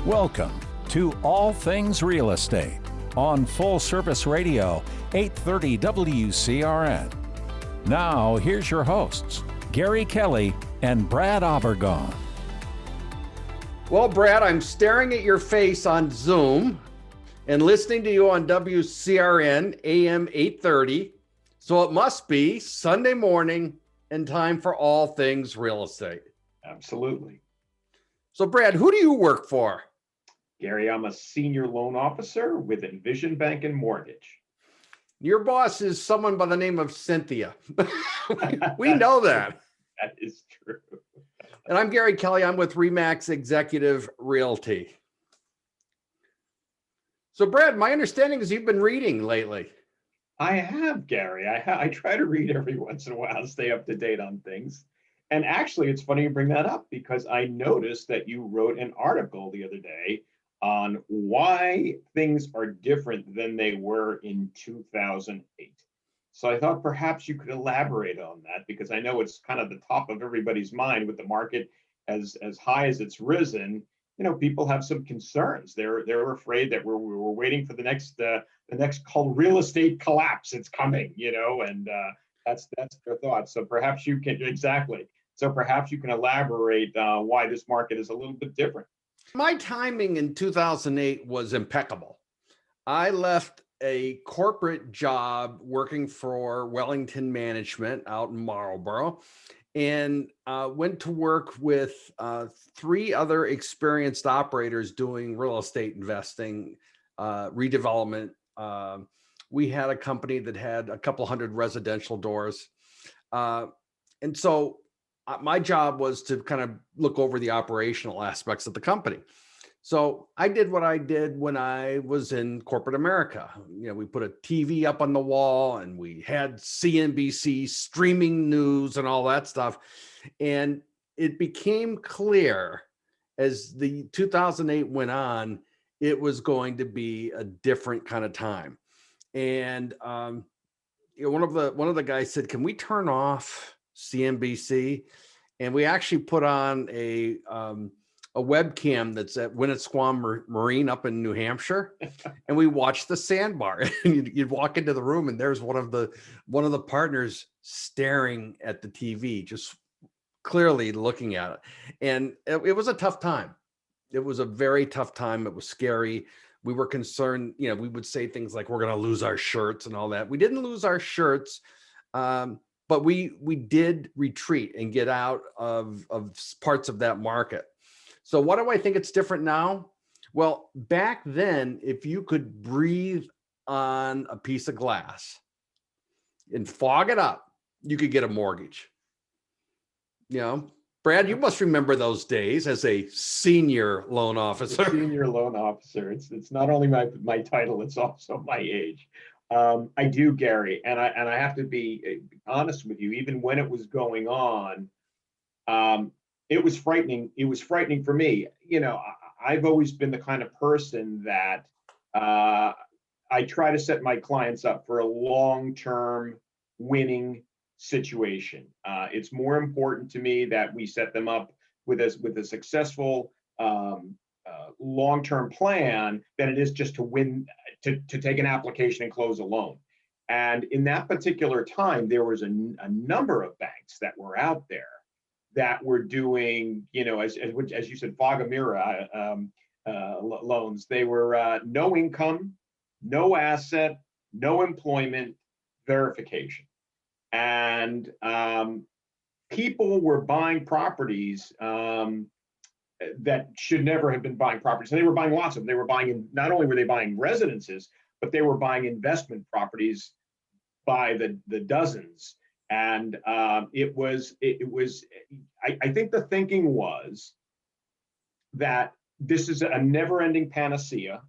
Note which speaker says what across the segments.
Speaker 1: Welcome to All Things Real Estate on Full Service Radio, 830 WCRN. Now, here's your hosts, Gary Kelley and Brad Avergon.
Speaker 2: Well, Brad, I'm staring at your face on Zoom and listening to you on WCRN AM 830. So it must be Sunday morning and time for All Things Real Estate.
Speaker 3: Absolutely.
Speaker 2: So, Brad, who do you work for?
Speaker 3: Gary, I'm a senior loan officer with Envision Bank and Mortgage.
Speaker 2: Your boss is someone by the name of Cynthia. we know that.
Speaker 3: That is true.
Speaker 2: And I'm Gary Kelley. I'm with Remax Executive Realty. So, Brad, my understanding is you've been reading lately.
Speaker 3: I have, Gary. I try to read every once in a while, stay up to date on things. And actually, it's funny you bring that up because I noticed that you wrote an article the other day on why things are different than they were in 2008. So I thought perhaps you could elaborate on that because I know it's kind of the top of everybody's mind with the market as high as it's risen. You know, people have some concerns. They're afraid that we're waiting for the next called real estate collapse. It's coming, you know, and that's their thoughts. So perhaps you can elaborate why this market is a little bit different.
Speaker 2: My timing in 2008 was impeccable. I left a corporate job working for Wellington Management out in Marlboro and went to work with three other experienced operators doing real estate investing, redevelopment. We had a company that had a couple hundred residential doors. And so my job was to kind of look over the operational aspects of the company. So I did what I did when I was in corporate America. You know, we put a TV up on the wall and we had CNBC streaming news and all that stuff. And it became clear as the 2008 went on, it was going to be a different kind of time. And you know, one of the guys said, "Can we turn off CNBC?" And we actually put on a webcam that's at Winnetsquam Marine up in New Hampshire, and we watched the sandbar. And you'd walk into the room, and there's one of the partners staring at the TV, just clearly looking at it. And it was a tough time. It was a very tough time. It was scary. We were concerned. You know, we would say things like, "We're going to lose our shirts" and all that. We didn't lose our shirts. But we did retreat and get out of parts of that market. So what do I think it's different now? Well, back then, if you could breathe on a piece of glass and fog it up, you could get a mortgage. You know, Brad, you must remember those days as a senior loan officer.
Speaker 3: Senior loan officer. It's not only my title, it's also my age. I do, Gary, and I have to be honest with you. Even when it was going on, it was frightening. It was frightening for me. You know, I've always been the kind of person that I try to set my clients up for a long-term winning situation. It's more important to me that we set them up with a successful long-term plan than it is just to win, to take an application and close a loan. And in that particular time, there was a number of banks that were out there that were doing, you know, as you said, fog a mirror loans. They were no income, no asset, no employment verification. And people were buying properties that should never have been buying properties. And they were buying lots of them. They were buying, not only were they buying residences, but they were buying investment properties by the dozens. And I think the thinking was that this is a never-ending panacea,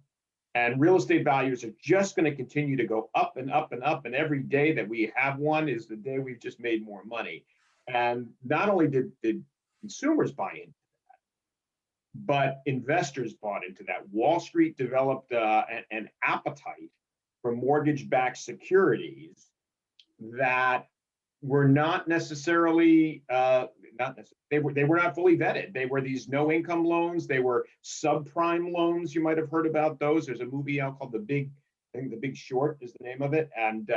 Speaker 3: and real estate values are just going to continue to go up and up and up. And every day that we have one is the day we've just made more money. And not only did consumers buy into that, but investors bought into that. Wall Street developed an appetite for mortgage-backed securities that were not necessarily not necessarily, they were not fully vetted. They were these no income loans. They were subprime loans. You might have heard about those. There's a movie out called I think The Big Short is the name of it. And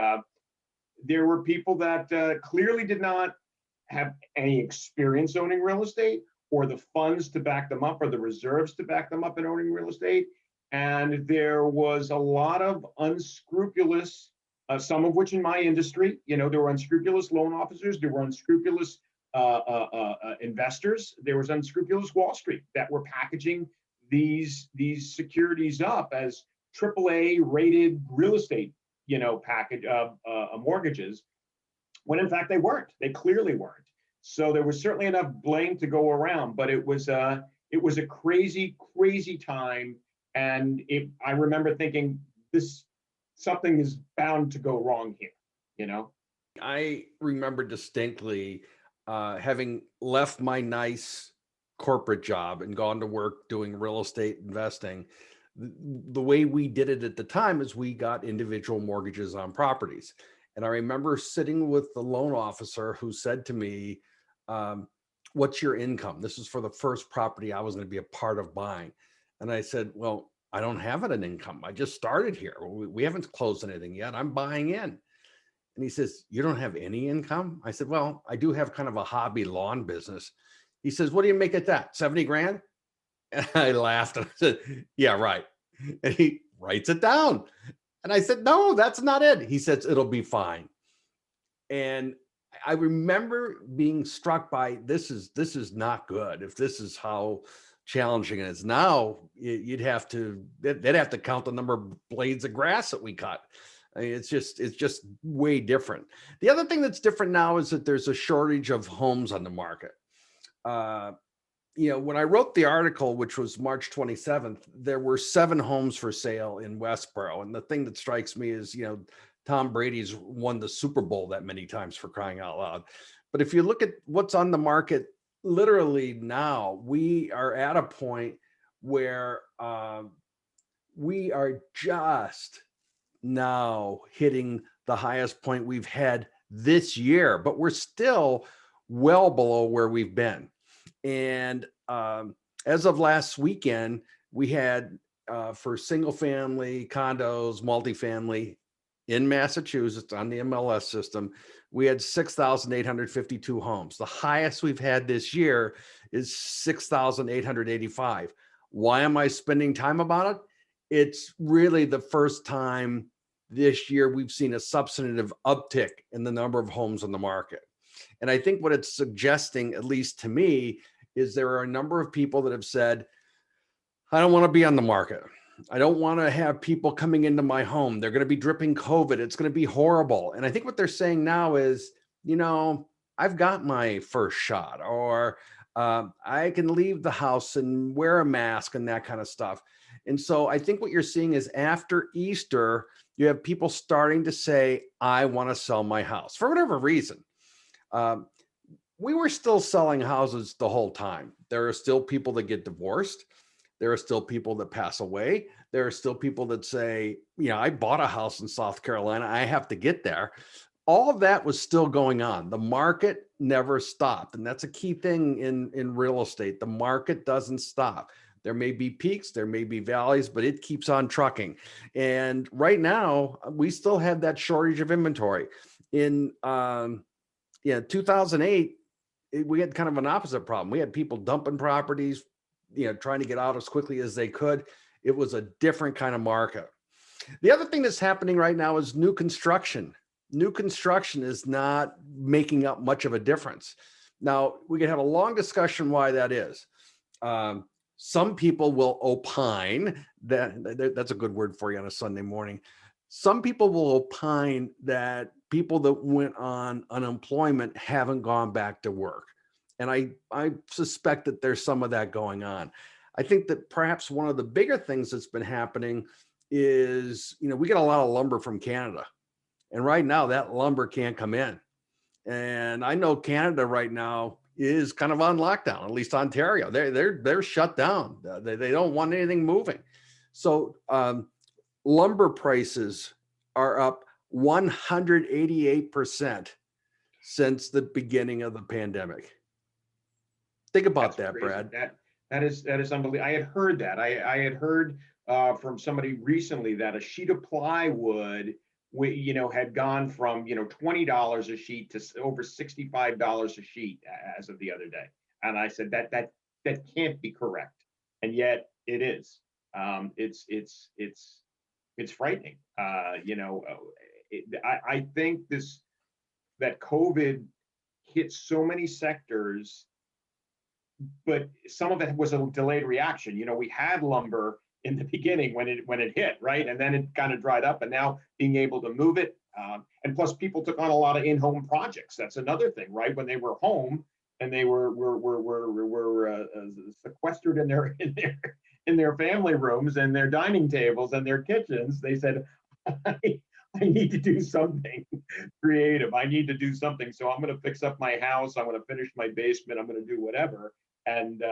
Speaker 3: there were people that clearly did not have any experience owning real estate, or the funds to back them up, or the reserves to back them up in owning real estate. And there was a lot of unscrupulous, some of which in my industry, there were unscrupulous loan officers, there were unscrupulous investors, there was unscrupulous Wall Street that were packaging these securities up as AAA rated real estate, package mortgages, when in fact they weren't. They clearly weren't. So there was certainly enough blame to go around, but it was a crazy, crazy time. And I remember thinking, something is bound to go wrong here,
Speaker 2: I remember distinctly having left my nice corporate job and gone to work doing real estate investing. The way we did it at the time is we got individual mortgages on properties. And I remember sitting with the loan officer who said to me, what's your income? This is for the first property I was going to be a part of buying. And I said, well, I don't have an income. I just started here. We haven't closed anything yet. I'm buying in. And he says, you don't have any income? I said, well, I do have kind of a hobby lawn business. He says, what do you make at that? 70 grand? And I laughed and I said, yeah, right. And he writes it down. And I said, no, that's not it. He says, it'll be fine. And I remember being struck by this is not good. If this is how challenging it is now, they'd have to count the number of blades of grass that we cut. I mean, it's just way different. The other thing that's different now is that there's a shortage of homes on the market. When I wrote the article, which was March 27th, there were 7 homes for sale in Westboro. And the thing that strikes me is, Tom Brady's won the Super Bowl that many times, for crying out loud. But if you look at what's on the market, literally now, we are at a point where we are just now hitting the highest point we've had this year, but we're still well below where we've been. And as of last weekend, we had for single family, condos, multifamily in Massachusetts on the MLS system, we had 6,852 homes. The highest we've had this year is 6,885. Why am I spending time about it? It's really the first time this year we've seen a substantive uptick in the number of homes on the market. And I think what it's suggesting, at least to me, is there are a number of people that have said, I don't want to be on the market. I don't want to have people coming into my home. They're going to be dripping COVID. It's going to be horrible. And I think what they're saying now is, I've got my first shot, or I can leave the house and wear a mask and that kind of stuff. And so I think what you're seeing is after Easter, you have people starting to say, I want to sell my house for whatever reason. We were still selling houses the whole time. There are still people that get divorced. There are still people that pass away. There are still people that say, I bought a house in South Carolina. I have to get there. All of that was still going on. The market never stopped. And that's a key thing in real estate. The market doesn't stop. There may be peaks, there may be valleys, but it keeps on trucking. And right now, we still have that shortage of inventory. In 2008, we had kind of an opposite problem. We had people dumping properties, trying to get out as quickly as they could. It was a different kind of market. The other thing that's happening right now is new construction. New construction is not making up much of a difference. Now, we could have a long discussion why that is. Some people will opine that's a good word for you on a Sunday morning. Some people will opine that people that went on unemployment haven't gone back to work. And I suspect that there's some of that going on. I think that perhaps one of the bigger things that's been happening is, we get a lot of lumber from Canada. And right now that lumber can't come in. And I know Canada right now is kind of on lockdown, at least Ontario. They're shut down. They don't want anything moving. So lumber prices are up 188% since the beginning of the pandemic. Think about
Speaker 3: That's
Speaker 2: that,
Speaker 3: crazy.
Speaker 2: Brad.
Speaker 3: That is unbelievable. I had heard that. I had heard from somebody recently that a sheet of plywood, had gone from $20 a sheet to over $65 a sheet as of the other day. And I said that can't be correct, and yet it is. It's frightening. I think that COVID hit so many sectors, but some of it was a delayed reaction. We had lumber in the beginning when it hit, right, and then it kind of dried up, and now being able to move it, and plus people took on a lot of in-home projects. That's another thing, right? When they were home and they were sequestered in their family rooms and their dining tables and their kitchens, they said, I need to do something creative. I need to do something. So I'm going to fix up my house. I'm going to finish my basement. I'm going to do whatever. And,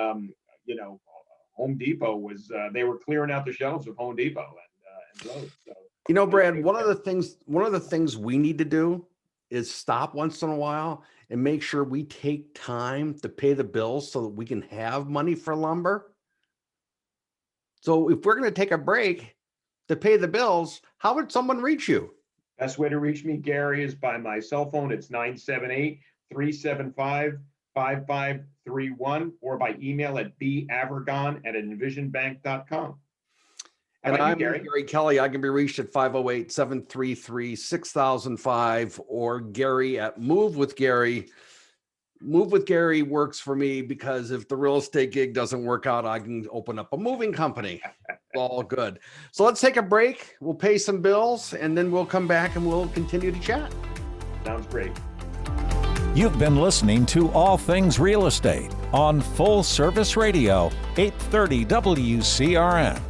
Speaker 3: Home Depot was, they were clearing out the shelves of Home Depot and Lowe's. So,
Speaker 2: Brad, one of the things we need to do is stop once in a while and make sure we take time to pay the bills so that we can have money for lumber. So if we're going to take a break to pay the bills, how would someone reach you?
Speaker 3: Best way to reach me, Gary, is by my cell phone. It's 978-375-5531, or by email at bavergon@envisionbank.com.
Speaker 2: And I'm Gary Kelley. I can be reached at 508-733-6005 or Gary at Move with Gary. Move with Gary works for me because if the real estate gig doesn't work out, I can open up a moving company. All good. So let's take a break. We'll pay some bills and then we'll come back and we'll continue to chat.
Speaker 3: Sounds great.
Speaker 1: You've been listening to All Things Real Estate on Full Service Radio, 830 WCRN.